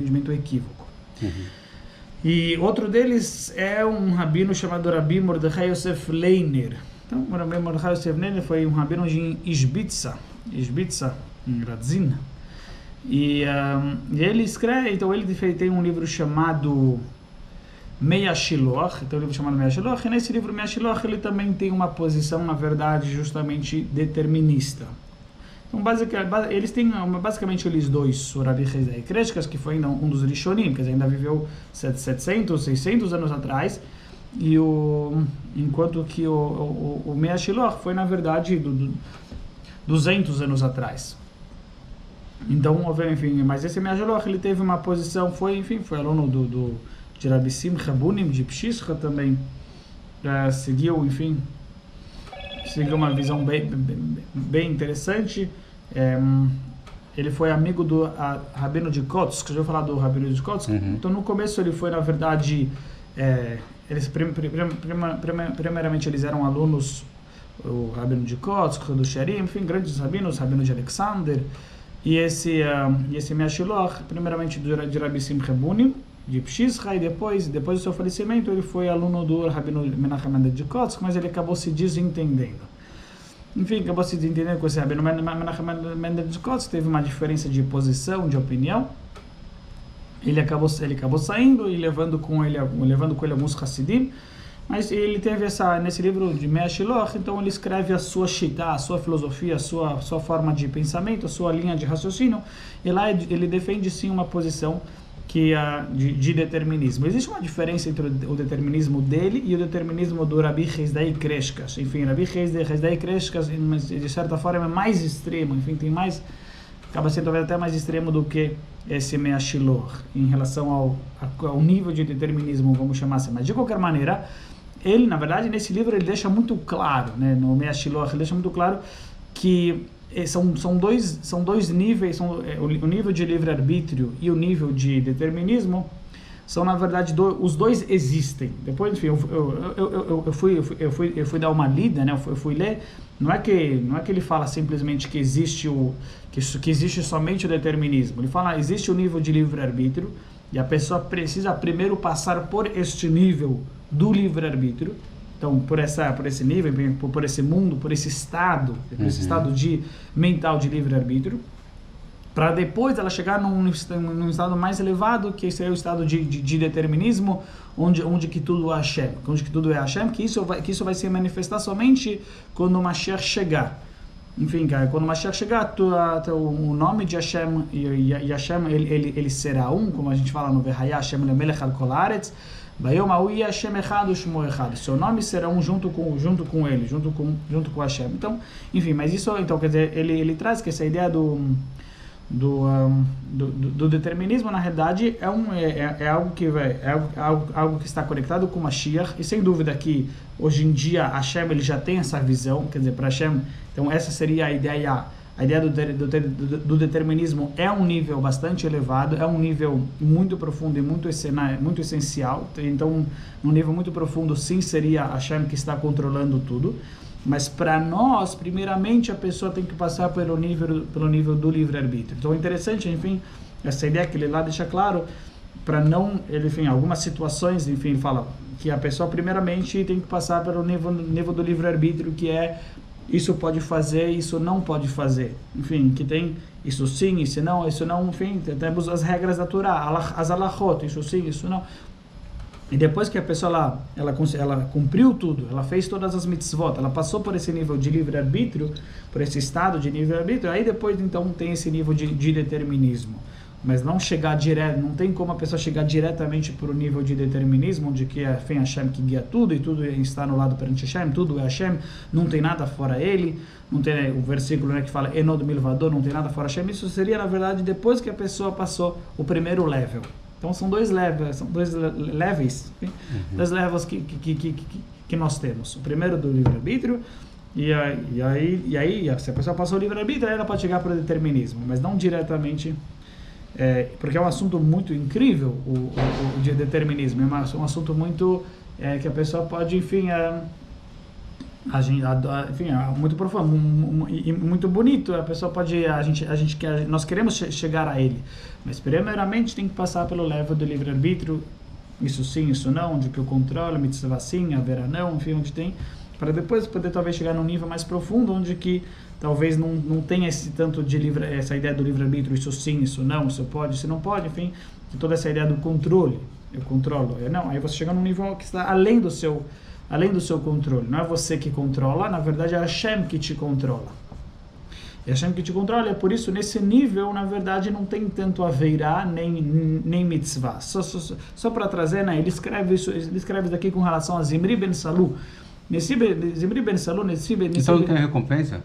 entendimento equívoco. E outro deles é um rabino chamado Rabi Mordechai Yosef Leiner. Então, o Rabi Mordechai Yosef Leiner foi um rabino de Ishbitza, em Radzin. E ele escreve, então ele tem um livro chamado Meia Shiloach, então o livro chamado Meia Shiloach, e nesse livro Meia Shiloach ele também tem uma posição, na verdade, justamente determinista. Então, basicamente eles dois, o Rabi Chesdai Kreshkas, que foi ainda um dos Rishonim, que ainda viveu 700, 600 anos atrás, e enquanto que o Meia Shiloach foi, na verdade, 200 anos atrás. Então, enfim, mas esse Meia Shiloach, ele teve uma posição, foi aluno de Rabi Simcha Bunim, de Pshischa também, seguiu uma visão bem interessante. Ele foi amigo do Rabino de Kotsk, que eu já vou falar do Rabino de Kotsk. Então, no começo ele foi, na verdade, primeiramente eles eram alunos, o Rabino de Kotsk, do Sherim, enfim, grandes rabinos, Rabino de Alexander, e esse Meia Shiloach, primeiramente de Rabi Simcha Bunim, de Pshischa, e depois do seu falecimento ele foi aluno do Rabino Menachem Mendel de Kotsk, mas ele acabou se desentendendo. Enfim, acabou se desentendendo com esse Rabino Menachem Mendel de Kotsk, teve uma diferença de posição, de opinião. Ele acabou saindo e levando com ele alguns Hassidim, mas ele teve nesse livro de Meia Shiloach, então ele escreve a sua shita, a sua filosofia, a sua forma de pensamento, a sua linha de raciocínio, e lá ele defende sim uma posição de determinismo. Existe uma diferença entre o determinismo dele e o determinismo do Rabi Chesdai Kreshkas. Enfim, Rabi Chesdai Kreshkas, de certa forma, é mais extremo, enfim, acaba sendo talvez até mais extremo do que esse Meia Shiloach, em relação ao nível de determinismo, vamos chamar assim. Mas, de qualquer maneira, ele, na verdade, nesse livro, ele deixa muito claro, né, no Meia Shiloach, ele deixa muito claro que são dois níveis, o nível de livre-arbítrio e o nível de determinismo são, na verdade, os dois existem. Depois, enfim, eu fui dar uma lida, né? Eu fui ler. Não é que ele fala simplesmente que existe somente o determinismo. Ele fala existe o nível de livre-arbítrio e a pessoa precisa primeiro passar por este nível do livre-arbítrio. Então, por esse nível, por esse mundo, por esse estado mental de livre-arbítrio, para depois ela chegar num estado mais elevado, que seria o estado de determinismo, onde que tudo é Hashem, que isso vai se manifestar somente quando o Mashiach chegar. Enfim, cara, quando o Mashiach chegar, o nome de Hashem e Hashem, ele será um, como a gente fala no Vehaya, Hashem lemelech al kol haaretz, seu nome será um junto com ele, junto com Hashem. Então, enfim, mas isso, então, quer dizer, ele traz que essa ideia do determinismo, na realidade, é algo que está conectado com Mashiach, e sem dúvida que hoje em dia Hashem ele já tem essa visão, quer dizer, para Hashem, então essa seria a ideia do determinismo é um nível bastante elevado, é um nível muito profundo e muito essencial. Então, num nível muito profundo, sim, seria Hashem que está controlando tudo. Mas para nós, primeiramente, a pessoa tem que passar pelo nível do livre-arbítrio. Então, é interessante, enfim, essa ideia que ele lá deixa claro, para não, enfim, algumas situações, enfim, ele fala que a pessoa primeiramente tem que passar pelo nível do livre-arbítrio, que é isso pode fazer, isso não pode fazer. Enfim, que tem isso sim, isso não, enfim, temos as regras da Torá, as alachot, isso sim, isso não. E depois que a pessoa ela cumpriu tudo, ela fez todas as mitzvot, ela passou por esse nível de livre-arbítrio, por esse estado de livre-arbítrio, aí depois então tem esse nível de determinismo. Mas não chegar direto, não tem como a pessoa chegar diretamente para o nível de determinismo, de que é Hashem que guia tudo, e tudo está anulado perante Hashem, tudo é Hashem, não tem nada fora ele, não tem o versículo, né, que fala Enod milvador, não tem nada fora Hashem. Isso seria, na verdade, depois que a pessoa passou o primeiro level. Então são dois levels, dois levels que nós temos. O primeiro do livre-arbítrio, e aí, se a pessoa passou o livre-arbítrio, aí ela pode chegar para o determinismo, mas não diretamente. Porque é um assunto muito incrível, o de determinismo, é um assunto muito que a pessoa pode, enfim, Enfim, é muito profundo e muito bonito. A pessoa pode, nós queremos chegar a ele, mas primeiramente tem que passar pelo level do livre-arbítrio, isso sim, isso não, onde que eu controlo, mitzvah sim, haverá não, enfim, onde tem, para depois poder talvez chegar num nível mais profundo, onde que talvez não tenha esse tanto de essa ideia do livre-arbítrio, isso sim, isso não, isso pode, isso não pode, enfim, toda essa ideia do controle, eu controlo, não, aí você chega num nível que está além do seu controle. Não é você que controla, na verdade é Hashem que te controla. É Hashem que te controla, e é por isso, nesse nível, na verdade, não tem tanto aveirá nem mitzvah. Só para trazer, né, ele escreve isso daqui com relação a Zimri ben Salu. Zimri ben Salu, então não tem recompensa?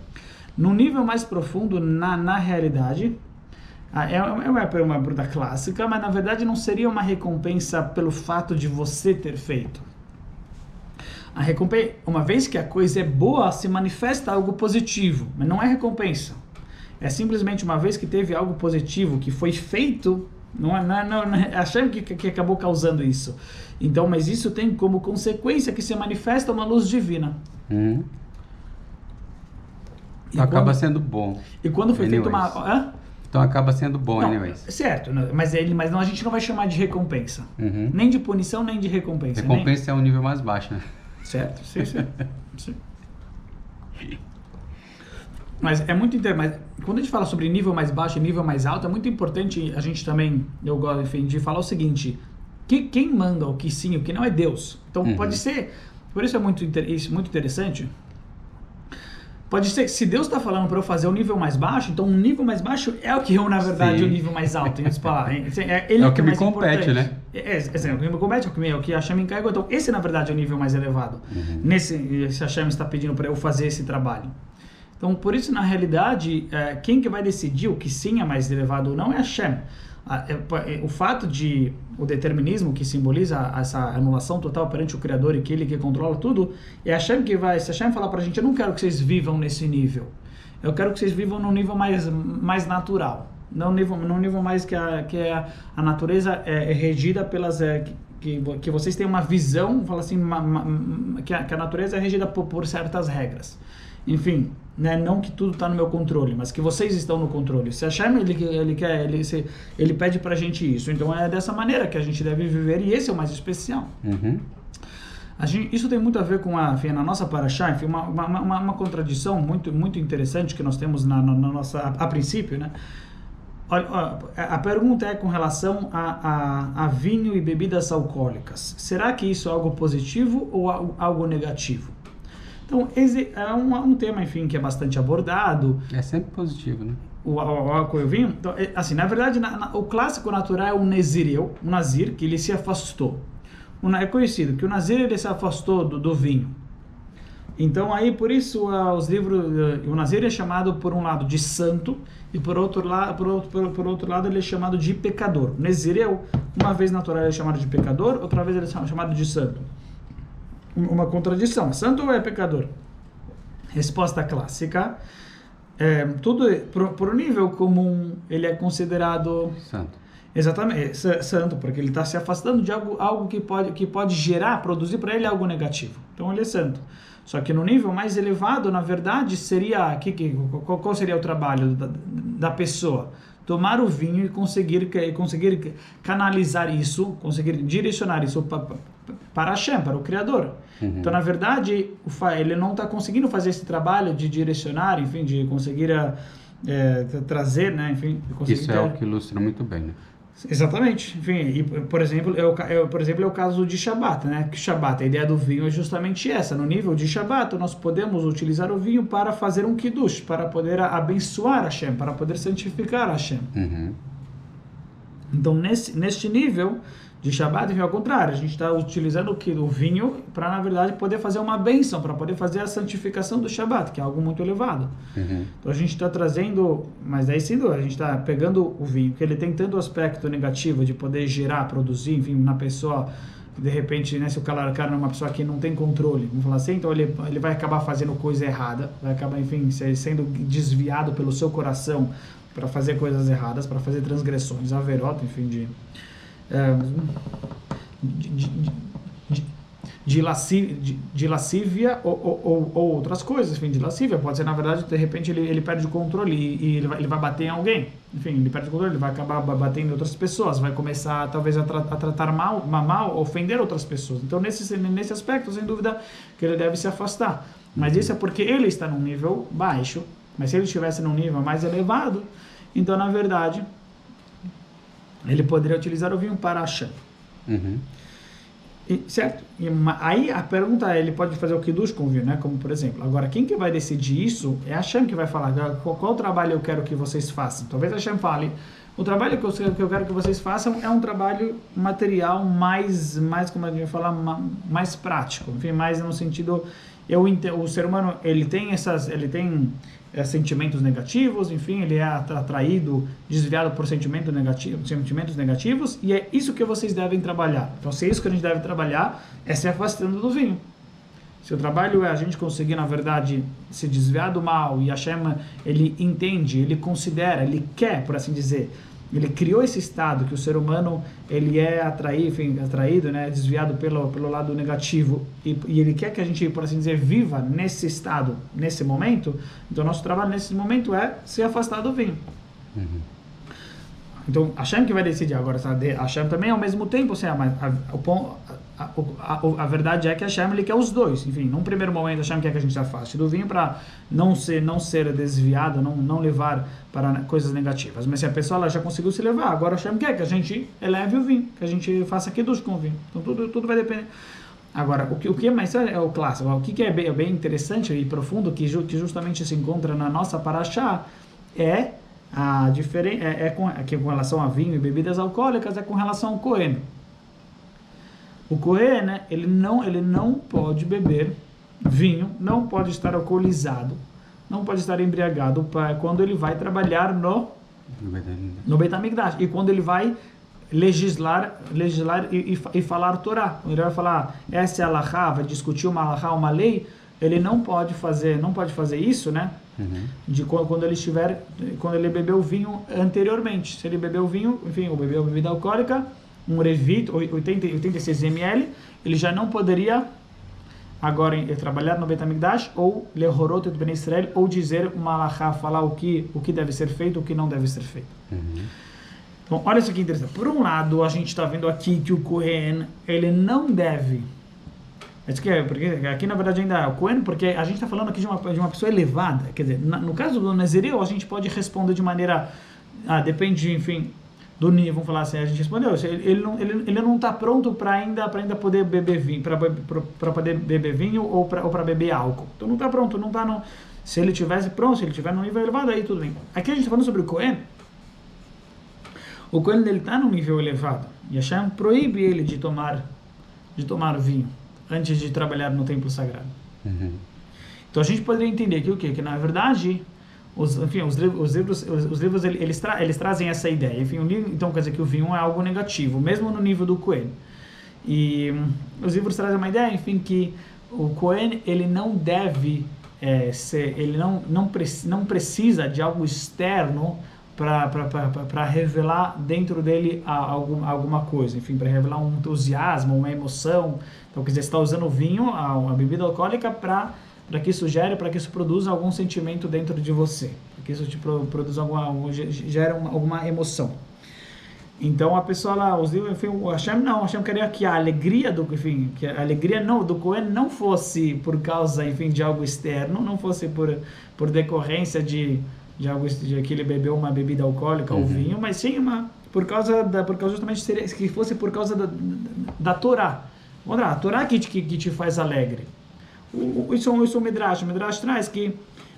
No nível mais profundo, na realidade, é uma pergunta clássica, mas na verdade não seria uma recompensa pelo fato de você ter feito. A recompensa, uma vez que a coisa é boa, se manifesta algo positivo, mas não é recompensa. É simplesmente uma vez que teve algo positivo, que foi feito, não é Hashem que acabou causando isso. Então, mas isso tem como consequência que se manifesta uma luz divina. Acaba sendo bom. E quando foi feito uma... Então acaba sendo bom, não, anyways. Certo, mas não, a gente não vai chamar de recompensa. Nem de punição, nem de recompensa. Recompensa é um nível mais baixo, né? Certo, sim. Mas é muito interessante. Quando a gente fala sobre nível mais baixo e nível mais alto, é muito importante a gente também, eu gosto, enfim, de falar o seguinte: quem manda o que sim, o que não é Deus. Então pode ser, por isso é muito interessante. Pode ser que se Deus está falando para eu fazer o nível mais baixo, então o nível mais baixo é o que eu, na verdade, o nível mais alto. Em outras palavras, é o que me compete, né? É o que me compete, é o que a Hashem me encarregou. Então esse, na verdade, é o nível mais elevado. Se a Hashem está pedindo para eu fazer esse trabalho. Então, por isso, na realidade, quem que vai decidir o que sim é mais elevado ou não é a Hashem. O fato de o determinismo que simboliza essa anulação total perante o Criador e que ele que controla tudo, é a Hashem que vai, se a Hashem falar pra gente, eu não quero que vocês vivam nesse nível, eu quero que vocês vivam num nível mais natural, num nível mais que a natureza é regida pelas... que vocês tenham uma visão, fala assim, que a natureza é regida por certas regras. Enfim, né, não que tudo está no meu controle, mas que vocês estão no controle. Se a Hashem, ele pede pra gente isso. Então é dessa maneira que a gente deve viver, e esse é o mais especial. Isso tem muito a ver com enfim, na nossa Parashá, enfim, uma contradição muito, muito interessante que nós temos na nossa, a princípio, né? A pergunta é com relação a vinho e bebidas alcoólicas. Será que isso é algo positivo ou algo negativo? Então, esse é um tema, enfim, que é bastante abordado. É sempre positivo, né? O álcool e o vinho. Então, assim, na verdade, o clássico natural é o Nazir, que ele se afastou. É conhecido que o Nazir, ele se afastou do vinho. Então, aí, por isso, os livros... o Nazir é chamado, por um lado, de santo, e por outro lado, ele é chamado de pecador. O Nazireu, uma vez natural, ele é chamado de pecador, outra vez ele é chamado de santo. Uma contradição. Santo ou é pecador? Resposta clássica. Tudo por nível comum, ele é considerado santo. Exatamente, santo, porque ele está se afastando de algo que pode produzir para ele algo negativo. Então ele é santo. Só que no nível mais elevado, na verdade, seria qual seria o trabalho da pessoa? Tomar o vinho e conseguir canalizar isso, conseguir direcionar isso para Hashem, para o Criador. Então, na verdade, ele não está conseguindo fazer esse trabalho de direcionar, enfim, de conseguir trazer, né, enfim... Isso é o que ilustra muito bem, né? Exatamente. Enfim, e, por exemplo, é o caso de Shabbat, né? Que Shabbat, a ideia do vinho é justamente essa. No nível de Shabbat, nós podemos utilizar o vinho para fazer um kiddush, para poder abençoar Hashem, para poder santificar Hashem. Então, neste nível de Shabbat, enfim, ao contrário, a gente está utilizando o vinho para, na verdade, poder fazer uma bênção, para poder fazer a santificação do Shabbat, que é algo muito elevado. Então, a gente está trazendo, mas daí sim, a gente está pegando o vinho, que ele tem tanto aspecto negativo de poder gerar, produzir, enfim, na pessoa, de repente, né, se o cara é uma pessoa que não tem controle, vamos falar assim, então ele vai acabar fazendo coisa errada, vai acabar, enfim, sendo desviado pelo seu coração para fazer coisas erradas, para fazer transgressões, averota, enfim, de lascívia ou outras coisas, enfim, de lascívia. Pode ser, na verdade, de repente ele perde o controle e ele vai bater em alguém. Enfim, ele perde o controle, ele vai acabar batendo em outras pessoas, vai começar talvez a tratar mal, ofender outras pessoas. Então, nesse aspecto, sem dúvida, que ele deve se afastar. Mas isso é porque ele está num nível baixo. Mas se ele estivesse num nível mais elevado, então, na verdade, ele poderia utilizar o vinho para Hashem. Certo? Aí a pergunta é, ele pode fazer o kiddush com o vinho, né? Como por exemplo, agora quem que vai decidir isso é Hashem que vai falar qual trabalho eu quero que vocês façam. Talvez Hashem fale, o trabalho que eu quero que vocês façam é um trabalho material mais como a gente vai falar, mais prático, enfim, mais no sentido, o ser humano ele tem sentimentos negativos, enfim, ele é atraído, desviado por sentimentos negativos, e é isso que vocês devem trabalhar. Então, se é isso que a gente deve trabalhar, é se afastando do vinho. Se o trabalho é a gente conseguir, na verdade, se desviar do mal, e Hashem, ele entende, ele considera, ele quer, por assim dizer, ele criou esse estado que o ser humano ele é atraído, né, desviado pelo lado negativo, e ele quer que a gente, por assim dizer, viva nesse estado, nesse momento. Então nosso trabalho nesse momento é se afastar do vinho. Então Hashem que vai decidir agora, sabe? Hashem também ao mesmo tempo, assim, a verdade é que Hashem ele quer os dois. Enfim, num primeiro momento Hashem quer que a gente se afaste do vinho para não ser desviado, não levar para coisas negativas. Mas se a pessoa ela já conseguiu se levar, agora Hashem quer que a gente eleve o vinho, que a gente faça kiddush com o vinho. Então tudo vai depender. Agora, o que é mais é o clássico. O que é bem interessante e profundo, que justamente se encontra na nossa paraxá, é a diferença com relação a vinho e bebidas alcoólicas, é com relação ao Cohen. O Cohen, né, ele não pode beber vinho, não pode estar alcoolizado, não pode estar embriagado quando ele vai trabalhar no Beit HaMikdash, e quando ele vai legislar e falar Torá. Quando ele vai falar essa é a halachá, vai discutir uma halachá, uma lei, ele não pode fazer isso, né? Quando ele bebeu vinho anteriormente. Se ele bebeu vinho, enfim, ou bebeu bebida alcoólica, um revit, 86 ml, ele já não poderia agora trabalhar no Beit HaMikdash, ou lehorot et bnei Israel, ou dizer uma halachá, falar o que deve ser feito, o que não deve ser feito. Bom, olha isso aqui interessante. Por um lado, a gente está vendo aqui que o Cohen, ele não deve... Porque aqui, na verdade, ainda é o Cohen, porque a gente está falando aqui de uma pessoa elevada. Quer dizer, no caso do Nazireu, a gente pode responder de maneira... depende, enfim, do nível. Vamos falar assim, a gente respondeu. Ele não está pronto para ainda poder beber vinho, para poder beber vinho ou para beber álcool. Então não está pronto, não está no... Se ele tivesse pronto, se ele estiver no nível elevado, aí tudo bem. Aqui a gente está falando sobre o Cohen. O Cohen, ele está num nível elevado. E Hashem proíbe ele de tomar vinho antes de trabalhar no templo sagrado. Então a gente poderia entender aqui o quê? Que na verdade, os livros eles trazem essa ideia. Enfim, então quer dizer que o vinho é algo negativo, mesmo no nível do Cohen. E os livros trazem uma ideia, enfim, que o Cohen ele não deve ele não precisa de algo externo para revelar dentro dele alguma coisa, enfim, para revelar um entusiasmo, uma emoção. Então, quer dizer, você está usando o vinho, a bebida alcoólica, para que isso produza algum sentimento dentro de você, para que isso te produza gere alguma emoção. Então, a pessoa lá, os livros, enfim, o Hashem queria que a alegria do Cohen não fosse por causa, enfim, de algo externo, não fosse por decorrência de algo de que ele bebeu uma bebida alcoólica ou vinho, mas sim por causa justamente que fosse por causa da Torá. A Torá que te faz alegre. Isso é o Midrash. O Midrash traz que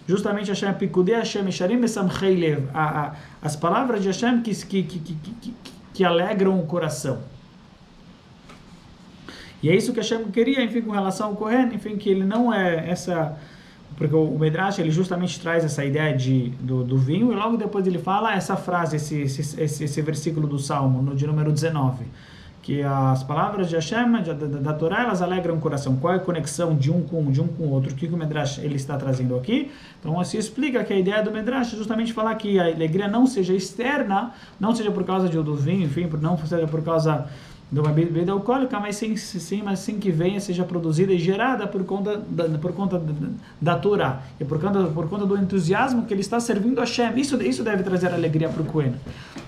justamente Hashem Pikudei Hashem Esharim Mesamchei Lev, as palavras de Hashem que alegram o coração. E é isso que Hashem queria, enfim, com relação ao Kohen, enfim, que ele não é essa... Porque o Midrash, ele justamente traz essa ideia do vinho, e logo depois ele fala essa frase, esse versículo do Salmo, de número 19, que as palavras de Hashem, da Torá, elas alegram o coração. Qual é a conexão de um com o outro? O que o Midrash ele está trazendo aqui? Então, se explica que a ideia do Midrash é justamente falar que a alegria não seja externa, não seja por causa do vinho, enfim, não seja por causa de uma bebida alcoólica, mas sem que venha, seja produzida e gerada por conta da Torá, e por conta do entusiasmo que ele está servindo a Hashem. Isso deve trazer alegria para o Cohen.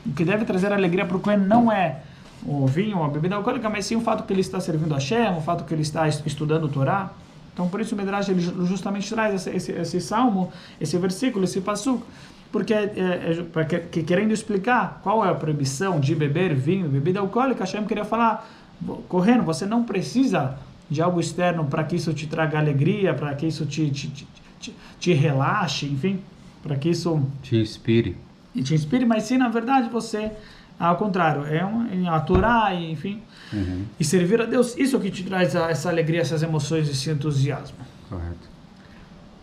O que deve trazer alegria para o Cohen não é o vinho ou a bebida alcoólica, mas sim o fato que ele está servindo a Hashem, o fato que ele está estudando a Torá. Então, por isso o Midrash ele justamente traz esse salmo, esse versículo, esse passuco, porque querendo explicar qual é a proibição de beber vinho, bebida alcoólica. Hashem queria falar, Cohen, você não precisa de algo externo para que isso te traga alegria, para que isso te relaxe, enfim, para que isso te inspire, mas sim, na verdade, você, ao contrário, a Torá, enfim, e servir a Deus, isso que te traz essa alegria, essas emoções, esse entusiasmo. Correto.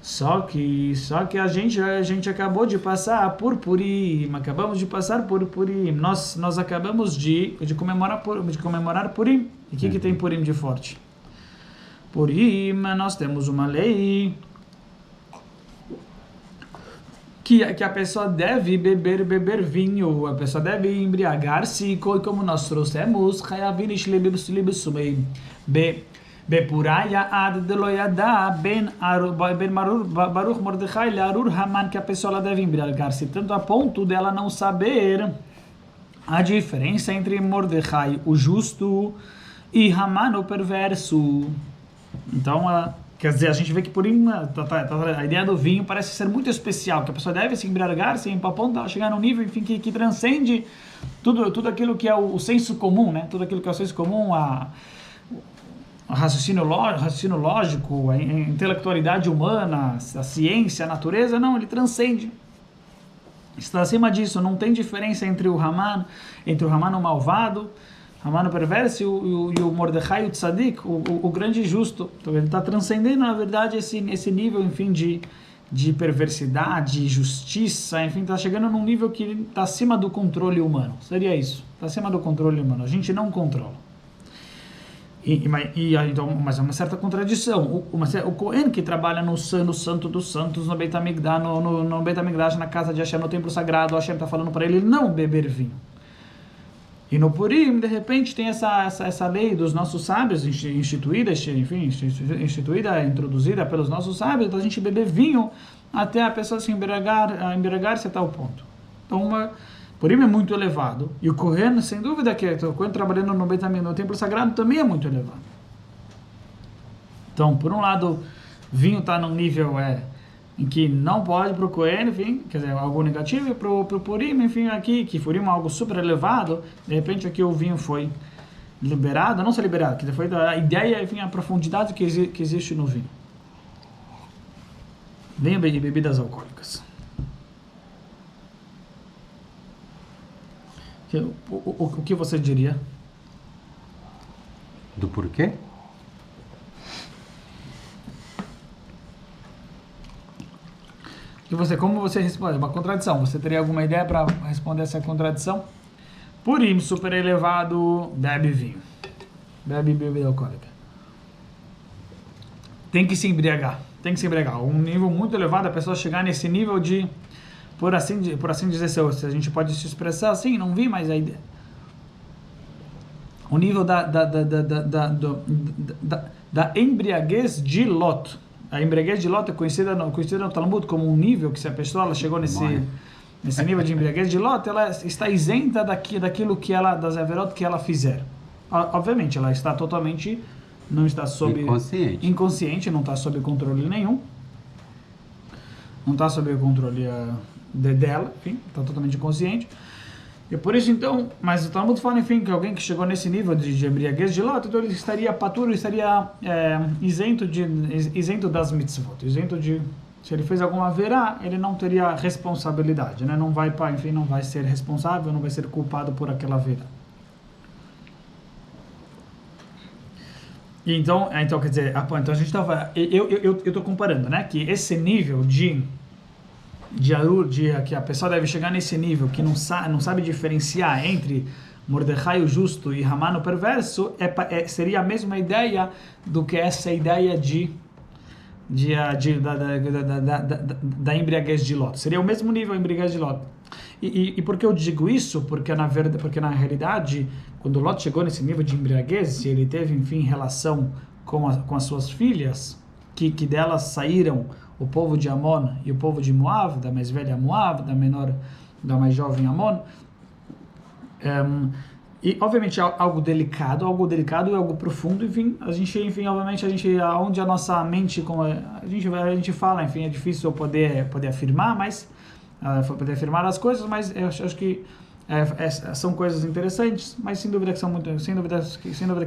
Só que a gente acabou de passar por Purim, nós acabamos de comemorar Purim. E o que tem Purim de forte? Purim, nós temos uma lei que a pessoa deve beber vinho, a pessoa deve embriagar-se, como nós trouxemos, Bepuraya ad deloyada ben Baruch Mordechai learur Haman, que a pessoa deve embriagar-se tanto a ponto dela não saber a diferença entre Mordechai, o justo, e Haman, o perverso. Então, quer dizer, a gente vê que por a ideia do vinho parece ser muito especial, que a pessoa deve se embriagar-se a ponto de chegar num nível, enfim, que transcende tudo aquilo que é o senso comum, né? Tudo aquilo que é o senso comum, o raciocínio lógico, a intelectualidade humana, a ciência, a natureza. Não, ele transcende. Está acima disso. Não tem diferença entre o Haman o malvado, Haman o perverso, e o Mordechai o tzadik, o grande justo. Então ele está transcendendo, na verdade, esse nível, enfim, de perversidade, justiça, enfim, está chegando num nível que está acima do controle humano. Seria isso. Está acima do controle humano. A gente não controla. Então, mas é uma certa contradição. O Cohen que trabalha no Santo dos Santos, no Beit HaMikdash, no Beit HaMikdash, na casa de Hashem, no templo sagrado, Hashem está falando para ele não beber vinho. E no Purim, de repente, tem essa lei dos nossos sábios, introduzida pelos nossos sábios, da gente beber vinho até a pessoa se embriagar-se a tal ponto. Então, Purim é muito elevado. E o Kohen, sem dúvida, o Kohen trabalhando no Beit HaMikdash, no templo sagrado, também é muito elevado. Então, por um lado, vinho está num nível em que não pode para o Kohen, enfim, quer dizer, algo negativo, e para o Purim, enfim, aqui, que Purim é algo super elevado, de repente aqui o vinho foi liberado, não só liberado, que foi a ideia, enfim, a profundidade que existe no vinho. Vinho de bebidas alcoólicas. O que você diria? Do porquê? Como você responde? Uma contradição. Você teria alguma ideia para responder essa contradição? Purim, super elevado, bebe vinho. Bebe bebida alcoólica. Tem que se embriagar. Um nível muito elevado, a pessoa chegar nesse nível de... Por assim dizer, se a gente pode se expressar assim, não vi, mas a ideia. O nível da embriaguez de Lot. A embriaguez de Lot é conhecida no Talmud como um nível que, se a pessoa chegou nesse nível de embriaguez de Lot, ela está isenta daquilo das averot que ela fizer. Obviamente, ela está totalmente, não está sob inconsciente, não está sob controle nenhum. Não está sob o controle dela, enfim, está totalmente inconsciente. E por isso, então, mas o Talmud fala, enfim, que alguém que chegou nesse nível de embriaguez de Lot, então ele estaria paturo, estaria isento das mitzvot, se ele fez alguma verá, ele não teria responsabilidade, né? Não vai ser responsável, não vai ser culpado por aquela verá. Então, quer dizer, então a gente estava, eu estou comparando, né, que esse nível que a pessoa deve chegar nesse nível, que não sabe diferenciar entre Mordechai o justo e Haman o perverso, seria a mesma ideia do que essa ideia da embriaguez de Lot. Seria o mesmo nível a embriaguez de Lot. E por que eu digo isso? Porque na realidade, quando Lot chegou nesse nível de embriaguez, ele teve, enfim, relação com as suas filhas, que delas saíram o povo de Amon e o povo de Moab, da mais velha Moab, da mais jovem Amon. E obviamente algo delicado e algo profundo, enfim, obviamente onde a nossa mente, como a gente fala, enfim, é difícil poder afirmar, mas poder afirmar as coisas, mas eu acho que são coisas interessantes, mas sem dúvida que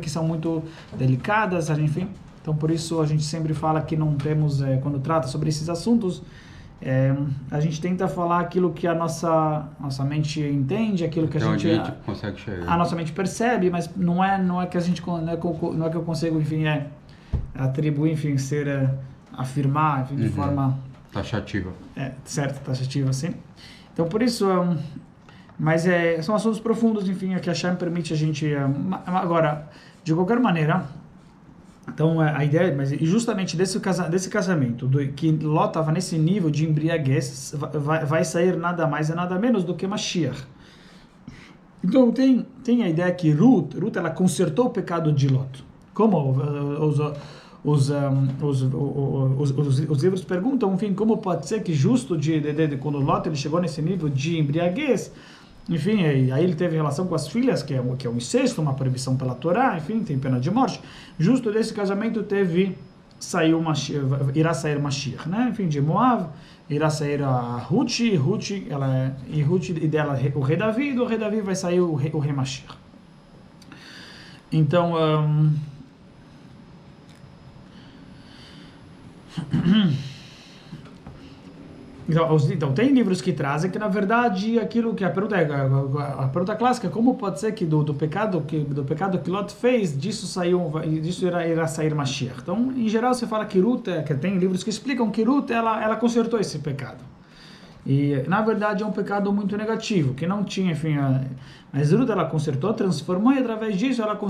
são muito delicadas, enfim. Então por isso a gente sempre fala que não temos, quando trata sobre esses assuntos, a gente tenta falar aquilo que a nossa mente entende, aquilo que a gente consegue chegar. A nossa mente percebe, mas não é que a gente não é que eu consigo, enfim, atribuir, enfim, afirmar, enfim, de forma taxativa. Certo, taxativa, sim. Então por isso, mas são assuntos profundos, enfim, que a Hashem permite a gente. Agora, de qualquer maneira, então a ideia, mas justamente desse casamento, que Ló estava nesse nível de embriaguez, vai sair nada mais e nada menos do que Mashiach. Então tem a ideia que Ruth ela consertou o pecado de Lot. Como os livros perguntam, enfim, como pode ser que justo quando Lot ele chegou nesse nível de embriaguez, enfim, aí ele teve relação com as filhas, que é um incesto, uma proibição pela Torá, enfim, tem pena de morte. Justo desse casamento irá sair Mashiach, né? Enfim, de Moab, irá sair a Ruth, e dela o rei Davi, e do rei Davi vai sair o rei Mashiach. Então, Então, tem livros que trazem que, na verdade, aquilo que a pergunta clássica, como pode ser que do pecado que Lot fez, disso irá sair Mashiach? Então, em geral, você fala que Ruth, que tem livros que explicam que Ruth, ela consertou esse pecado. E, na verdade, é um pecado muito negativo, que não tinha, enfim, mas Ruth, ela consertou, transformou, e através disso, ela